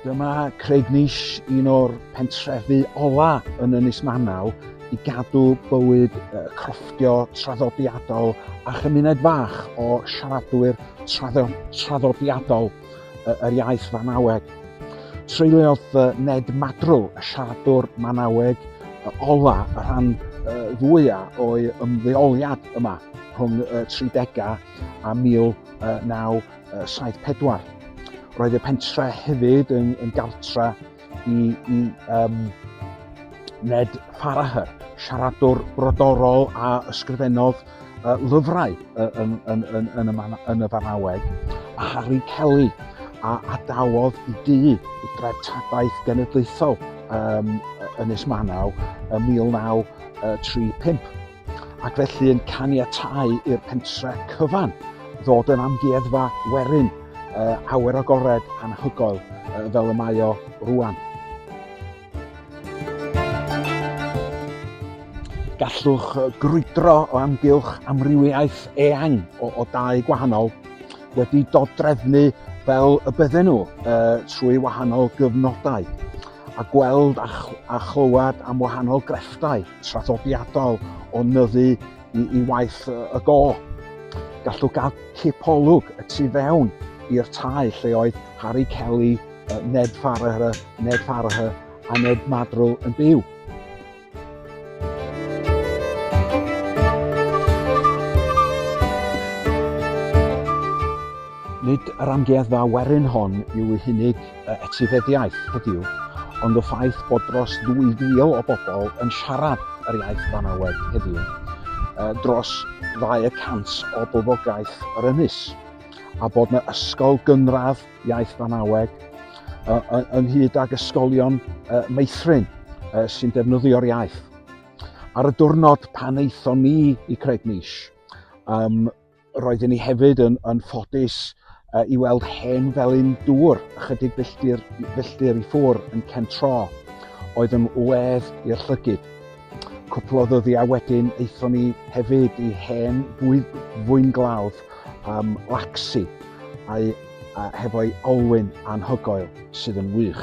Dyma Cregneash, un o'r pentrefi ola yn Ynys Manaw I gadw bywyd crofftio, traddodiadol a chymuned fach o siaradwyr traddodiadol yr iaith Fanaweg. Treuliodd Ned Madrw, y siaradwr Manaweg ola, y rhan fwyaf o'i ymddeoliad yma rhwng 30au a 1974. Roedd y pentre hefyd yn gartre I Ned Farahar, siaradwr brodorol a ysgrifennodd lyfrau yn y Fanaweg, a Harry Kelly a adawodd I dŷ I dreftadaeth genedlaethol Ynys Manaw ym 1935, ac felly yn caniatáu i'r pentre cyfan ddod yn amgueddfa werin awyr agored anhygoel fel y mae o rwan. Gallwch grwydro o amgylch amrywiaeth eang o dau gwahanol wedi dodrefnu fel y bydden nhw trwy wahanol gyfnodau a gweld a chlywed am wahanol grefftau traddodiadol o nyddu I waith y go. Gallwch gael cipolwg y tu fewn i'r tai lle oedd Harry Kelly, Ned Farahar a Ned Madrw yn byw. Nid yr amgueddfa werin hon yw ei unig etifeddiaeth heddiw, ond y ffaith bod dros 2000 o bobl yn siarad yr iaith Fanaweg heddiw, dros 200 o boblogaeth yr ynys, a bod yna ysgol gynradd iaith Fanaweg ynghyd ag ysgolion meithrin sy'n defnyddio'r iaith. Ar y diwrnod pan aethon ni I Cregneash, roedden ni hefyd yn ffodus I weld hen felyn dŵr ychydig filltir I ffwr yn Centro, oedd yn wedd i'r llygyd. Cwpl o ddyddiau wedyn aethon ni hefyd I hen fwyn glawdd Lacsi hefo'i olwyn anhygoel sydd yn wych.